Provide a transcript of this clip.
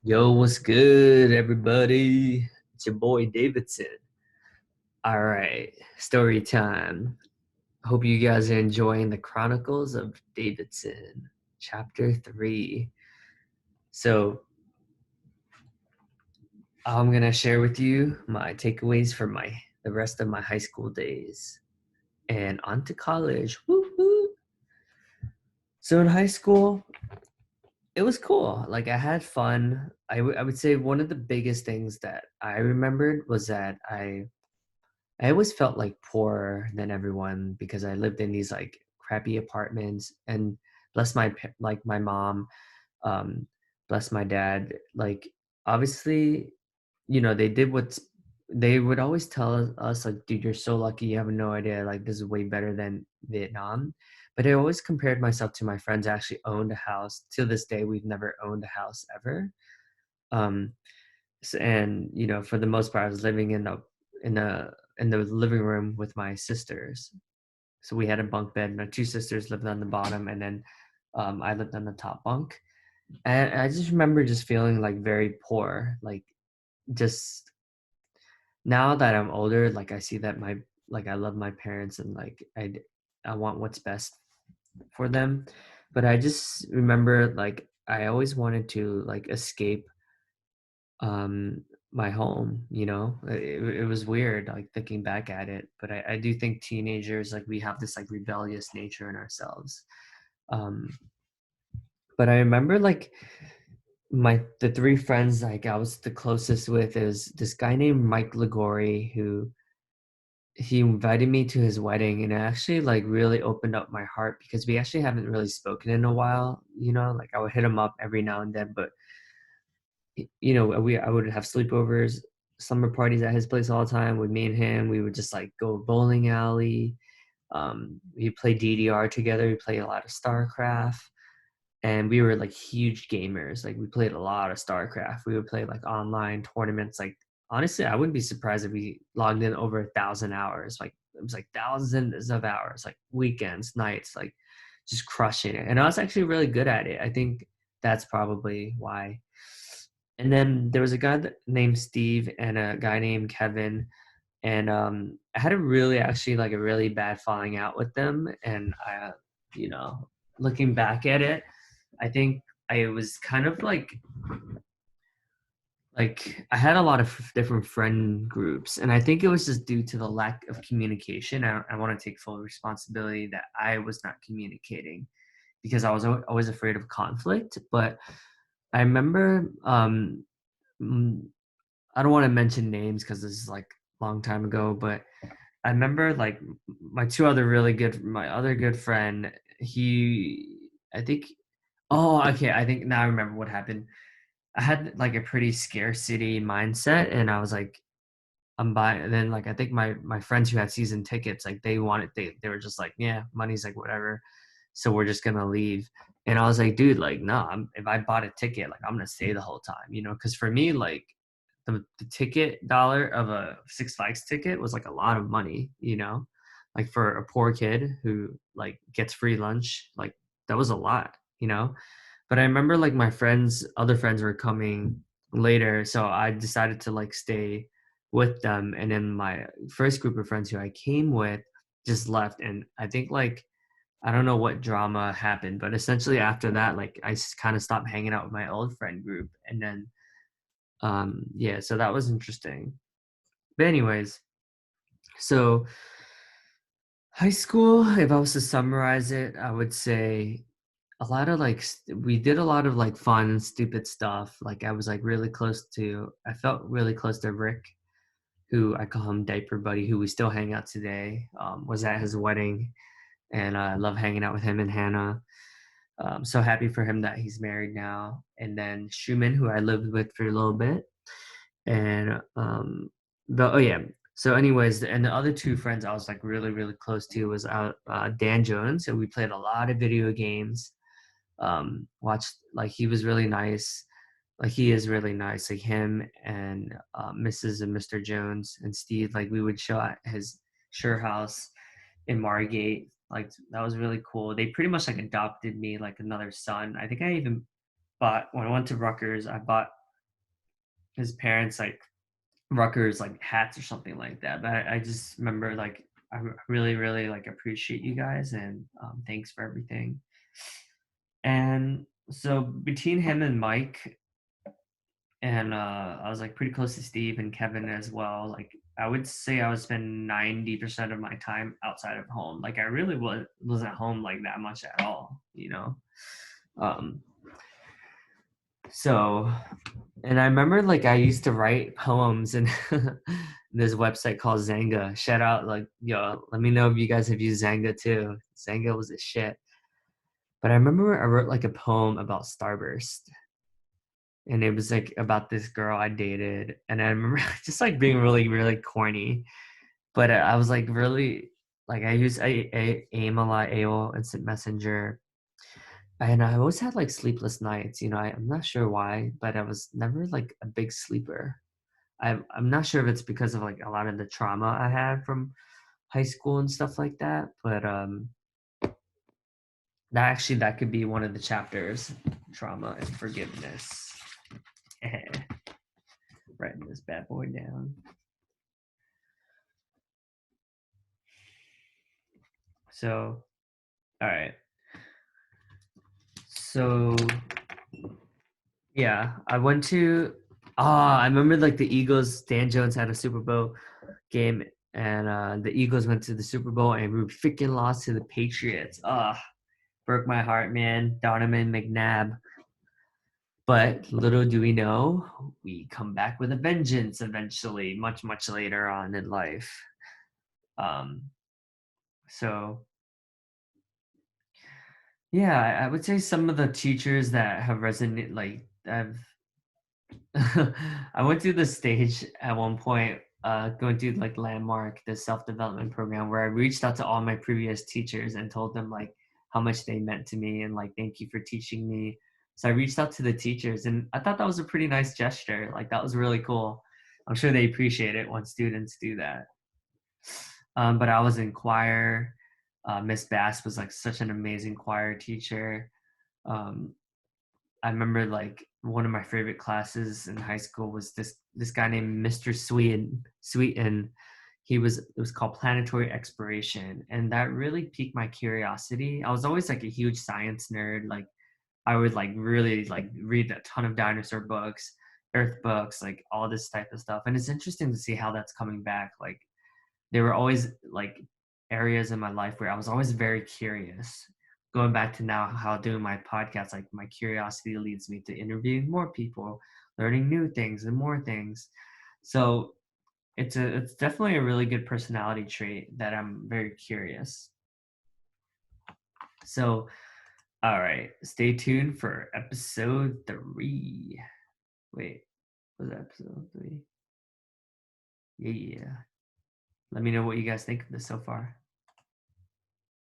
Yo, what's good, everybody? It's your boy Davidson. All right, story time. Hope you guys are enjoying the Chronicles of Davidson, chapter 3. So, I'm gonna share with you my takeaways for the rest of my high school days and on to college. Woo woo. So in high school, it was cool. Like I had fun. I would say one of the biggest things that I remembered was that I always felt like poorer than everyone because I lived in these like crappy apartments and bless like my mom, um, bless my dad. Like obviously, they did what's they would always tell us like, dude, you're so lucky. You have no idea. Like this is way better than Vietnam. But I always compared myself to my friends who actually owned a house. To this day, we've never owned a house ever. Um, and for the most part I was living in the in the living room with my sisters, so we had a bunk bed. My two sisters lived on the bottom, and then I lived on the top bunk. And I just remember just feeling like very poor, like just now that I'm older, like I see that I love my parents, and like I want what's best for them. But I just remember like I always wanted to like escape um my home. It was weird like thinking back at it, but I do think teenagers, like, we have this like rebellious nature in ourselves. um but I remember like the three friends like I was the closest with is this guy named Mike Ligori, who he invited me to his wedding, and it actually like really opened up my heart because we actually haven't really spoken in a while. Like I would hit him up every now and then, but I would have sleepovers, summer parties at his place all the time with me and him. We would just like go bowling alley. We play DDR together. We play a lot of StarCraft, and we were like huge gamers. Like we played a lot of StarCraft. We would play like online tournaments. Like honestly, I wouldn't be surprised if we logged in over 1,000 hours. Like it was like thousands of hours, like weekends, nights, like just crushing it. And I was actually really good at it. I think that's probably why. And then there was a guy named Steve and a guy named Kevin, and I had a really actually like a really bad falling out with them. And you know, looking back at it, I think I was kind of like I had a lot of different friend groups, and I think it was just due to the lack of communication. I want to take full responsibility that I was not communicating because I was always afraid of conflict. But I remember, mm, I don't want to mention names because this is like a long time ago, but I remember like my other good friend, I think, oh, okay, I think now I remember what happened. I had like a pretty scarcity mindset, and I was like, I'm buying. And then like I think my friends who had season tickets, like they were just like, yeah, money's like whatever, so we're just gonna leave. And I was like, dude, like, no, if I bought a ticket, like I'm gonna stay the whole time, because for me, like the ticket dollar of a Six Flags ticket was like a lot of money, like for a poor kid who like gets free lunch, like that was a lot. But I remember like other friends were coming later, so I decided to like stay with them. And then my first group of friends who I came with just left, and I think like I don't know what drama happened, but essentially after that, like I kind of stopped hanging out with my old friend group, and then yeah, so that was interesting. But anyways, so high school, if I was to summarize it, I would say a lot of like we did a lot of like fun stupid stuff. Like I felt really close to Rick, who I call him Diaper Buddy, who we still hang out today. Was at his wedding, and I love hanging out with him and Hannah. So happy for him that he's married now. And then Schumann, who I lived with for a little bit. And oh yeah. So anyways, and the other two friends I was like really really close to was Dan Jones, and we played a lot of video games. Watched, like, he was really nice, like he is really nice, like him and Mrs. and Mr. Jones and Steve, like we would show at his sure house in Margate. Like that was really cool. They pretty much like adopted me like another son. I think I even bought when I went to Rutgers. I bought his parents like Rutgers like hats or something like that. But I just remember like I really really like appreciate you guys, and thanks for everything. And so between him and Mike, and I was like pretty close to Steve and Kevin as well. Like I would say I would spend 90% of my time outside of home. Like I really wasn't home like that much at all, you know. Um, so, and I remember like I used to write poems in this website called Zanga. Shout out, like, yo, let me know if you guys have used Zanga too. Zanga was a shit. But I remember I wrote like a poem about Starburst, and it was like about this girl I dated, and I remember just like being really really corny, but I was like really like I used AIM a lot, AOL Instant Messenger, and I always had like sleepless nights. You know, I'm not sure why, but I was never like a big sleeper. I'm not sure if it's because of like a lot of the trauma I had from high school and stuff like that, but that could be one of the chapters, trauma and forgiveness. Writing this bad boy down. So, all right. So, yeah, I went to. I remember like the Eagles. Dan Jones had a Super Bowl game, and the Eagles went to the Super Bowl, and we freaking lost to the Patriots. Broke my heart, man. Donovan McNabb. But little do we know, we come back with a vengeance eventually, much, much later on in life. Um, so yeah, I would say some of the teachers that have resonated, like I've I went through the stage at one point, going through like Landmark, the self-development program, where I reached out to all my previous teachers and told them like how much they meant to me and like thank you for teaching me. So I reached out to the teachers, and I thought that was a pretty nice gesture. Like that was really cool. I'm sure they appreciate it when students do that. But I was in choir. Miss Bass was like such an amazing choir teacher. Um, I remember like one of my favorite classes in high school was this guy named Mr. Sweeten. It was called Planetary Exploration, and that really piqued my curiosity. I was always like a huge science nerd. Like I would like really like read a ton of dinosaur books, earth books, like all this type of stuff. And it's interesting to see how that's coming back. Like there were always like areas in my life where I was always very curious. Going back to now how doing my podcast, like my curiosity leads me to interviewing more people, learning new things and more things. So it's definitely a really good personality trait that I'm very curious. So all right, stay tuned for episode 3. Wait, was that episode 3? Yeah. Let me know what you guys think of this so far.